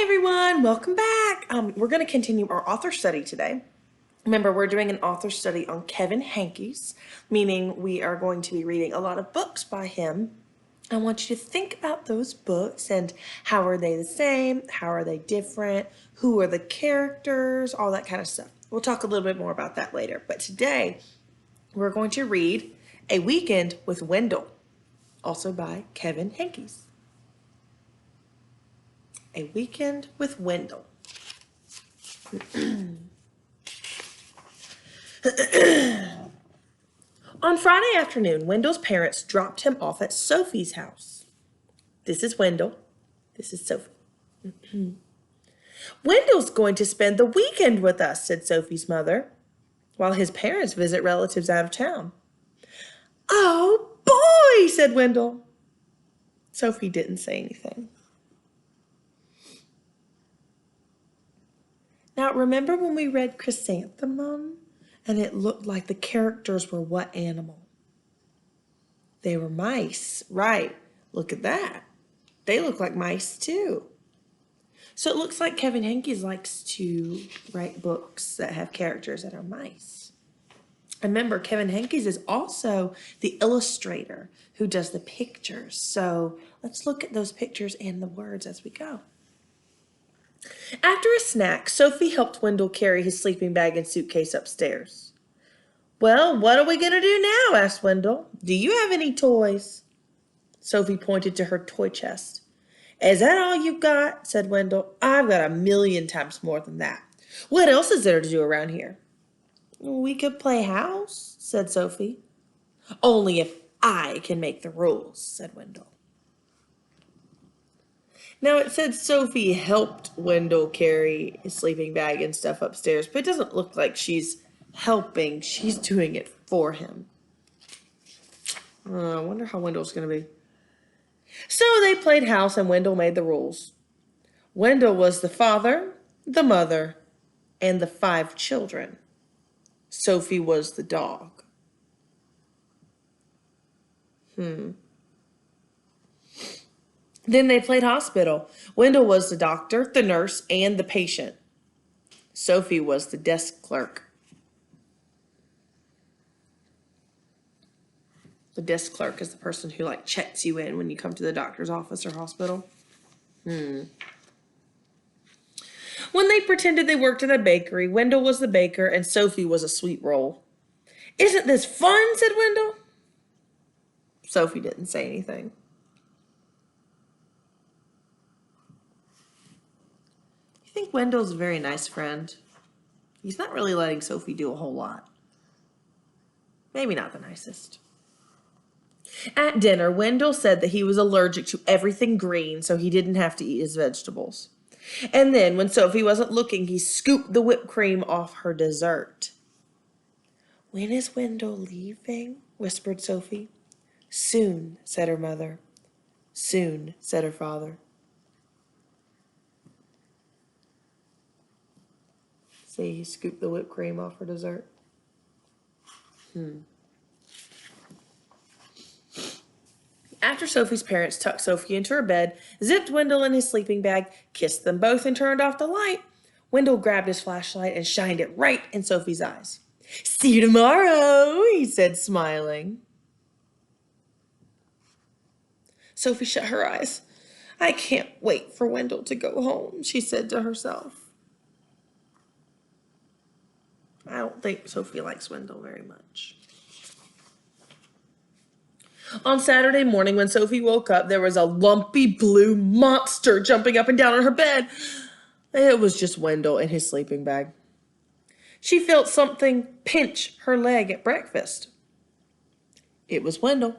Everyone, welcome back. We're going to continue our author study today. Remember, we're doing an author study on Kevin Henkes, meaning we are going to be reading a lot of books by him. I want you to think about those books and how are they the same? How are they different? Who are the characters? All that kind of stuff. We'll talk a little bit more about that later. But today, we're going to read A Weekend with Wendell, also by Kevin Henkes. A Weekend with Wendell. On Friday afternoon, Wendell's parents dropped him off at Sophie's house. This is Wendell. This is Sophie. Wendell's going to spend the weekend with us, said Sophie's mother, while his parents visit relatives out of town. Oh, boy, said Wendell. Sophie didn't say anything. Now, remember when we read Chrysanthemum and it looked like the characters were what animal? They were mice, right? Look at that. They look like mice too. So it looks like Kevin Henkes likes to write books that have characters that are mice. Remember, Kevin Henkes is also the illustrator who does the pictures. So let's look at those pictures and the words as we go. After a snack, Sophie helped Wendell carry his sleeping bag and suitcase upstairs. Well, what are we going to do now? Asked Wendell. Do you have any toys? Sophie pointed to her toy chest. Is that all you've got? Said Wendell. I've got 1,000,000 times more than that. What else is there to do around here? We could play house, said Sophie. Only if I can make the rules, said Wendell. Now, it said Sophie helped Wendell carry his sleeping bag and stuff upstairs, but it doesn't look like she's helping. She's doing it for him. I wonder how Wendell's going to be. So they played house and Wendell made the rules. Wendell was the father, the mother, and the 5 children. Sophie was the dog. Then they played hospital. Wendell was the doctor, the nurse, and the patient. Sophie was the desk clerk. The desk clerk is the person who checks you in when you come to the doctor's office or hospital. When they pretended they worked at a bakery, Wendell was the baker and Sophie was a sweet roll. Isn't this fun? Said Wendell. Sophie didn't say anything. I think Wendell's a very nice friend. He's not really letting Sophie do a whole lot. Maybe not the nicest. At dinner, Wendell said that he was allergic to everything green, so he didn't have to eat his vegetables. And then, when Sophie wasn't looking, he scooped the whipped cream off her dessert. When is Wendell leaving? Whispered Sophie. Soon, said her mother. Soon, said her father. See, he scooped the whipped cream off her dessert. After Sophie's parents tucked Sophie into her bed, zipped Wendell in his sleeping bag, kissed them both, and turned off the light, Wendell grabbed his flashlight and shined it right in Sophie's eyes. See you tomorrow, he said, smiling. Sophie shut her eyes. I can't wait for Wendell to go home, she said to herself. I don't think Sophie likes Wendell very much. On Saturday morning, when Sophie woke up, there was a lumpy blue monster jumping up and down on her bed. It was just Wendell in his sleeping bag. She felt something pinch her leg at breakfast. It was Wendell.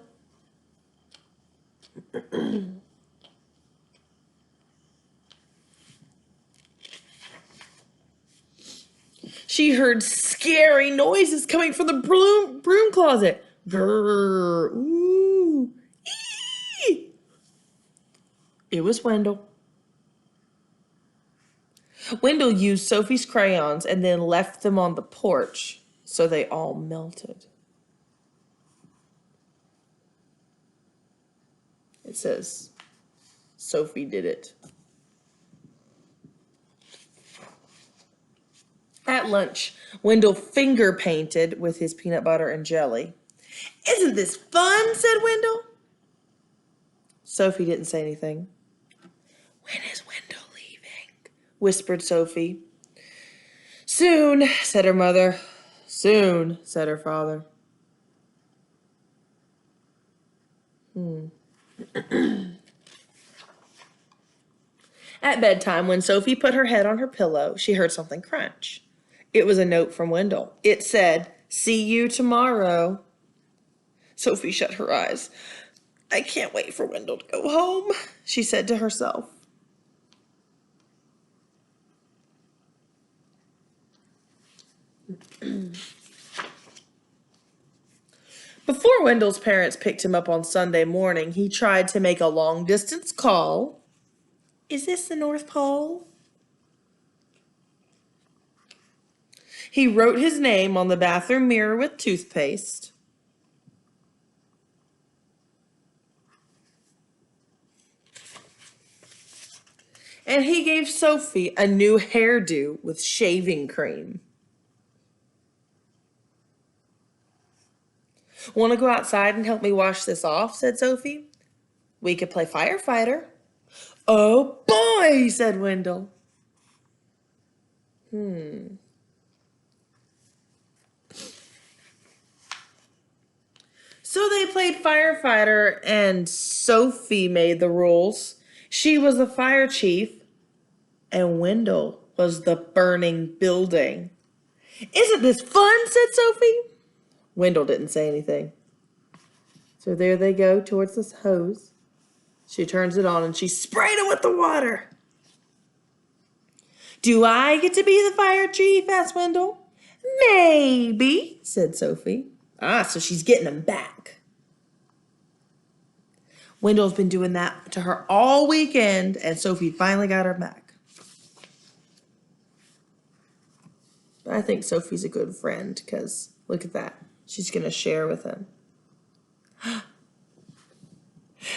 She heard scary noises coming from the broom closet. Grrr, ooh, ee. It was Wendell. Wendell used Sophie's crayons and then left them on the porch so they all melted. It says, Sophie did it. At lunch, Wendell finger painted with his peanut butter and jelly. "Isn't this fun?" said Wendell. Sophie didn't say anything. "When is Wendell leaving?" whispered Sophie. "Soon," said her mother. "Soon," said her father. At bedtime, when Sophie put her head on her pillow, she heard something crunch. It was a note from Wendell. It said, "See you tomorrow." Sophie shut her eyes. "I can't wait for Wendell to go home," she said to herself. Before Wendell's parents picked him up on Sunday morning, he tried to make a long-distance call. "Is this the North Pole?" He wrote his name on the bathroom mirror with toothpaste. And he gave Sophie a new hairdo with shaving cream. "Want to go outside and help me wash this off?" said Sophie. "We could play firefighter." "Oh boy," said Wendell. So they played firefighter, and Sophie made the rules. She was the fire chief, and Wendell was the burning building. "Isn't this fun?" said Sophie. Wendell didn't say anything. So there they go towards this hose. She turns it on and she sprayed it with the water. "Do I get to be the fire chief?" asked Wendell. "Maybe," said Sophie. So she's getting him back. Wendell's been doing that to her all weekend, and Sophie finally got her back. I think Sophie's a good friend because look at that. She's going to share with him.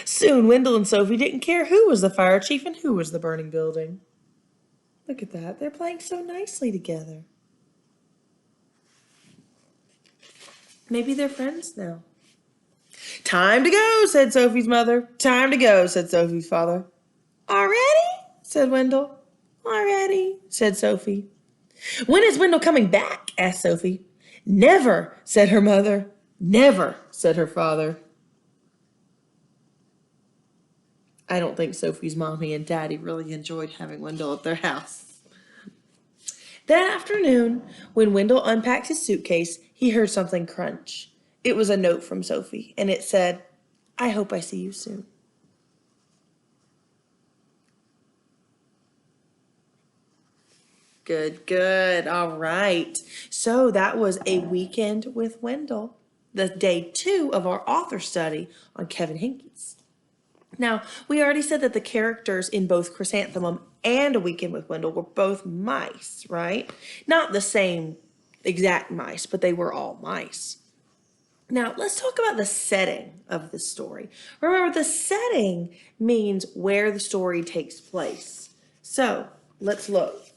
Soon, Wendell and Sophie didn't care who was the fire chief and who was the burning building. Look at that. They're playing so nicely together. Maybe they're friends now. "Time to go," said Sophie's mother. "Time to go," said Sophie's father. "Already?" said Wendell. "Already," said Sophie. "When is Wendell coming back?" asked Sophie. "Never," said her mother. "Never," said her father. I don't think Sophie's mommy and daddy really enjoyed having Wendell at their house. That afternoon, when Wendell unpacked his suitcase, he heard something crunch. It was a note from Sophie, and it said, "I hope I see you soon." Good, good. All right. So that was A Weekend with Wendell, the day 2 of our author study on Kevin Henkes. Now, we already said that the characters in both Chrysanthemum and A Weekend with Wendell were both mice, right? Not the same exact mice, but they were all mice. Now, let's talk about the setting of the story. Remember, the setting means where the story takes place. So, let's look.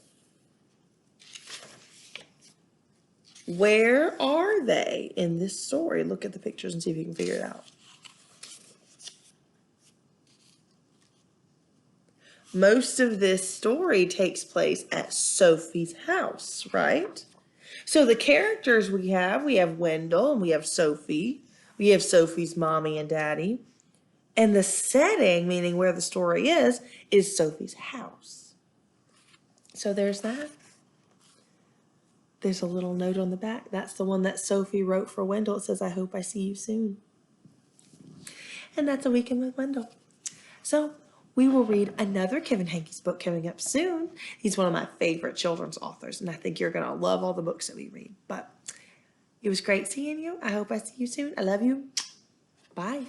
Where are they in this story? Look at the pictures and see if you can figure it out. Most of this story takes place at Sophie's house, right? So the characters we have Wendell and we have Sophie. We have Sophie's mommy and daddy. And the setting, meaning where the story is Sophie's house. So there's that. There's a little note on the back. That's the one that Sophie wrote for Wendell. It says, "I hope I see you soon." And that's A Weekend with Wendell. So we will read another Kevin Henkes book coming up soon. He's one of my favorite children's authors, and I think you're going to love all the books that we read. But it was great seeing you. I hope I see you soon. I love you. Bye.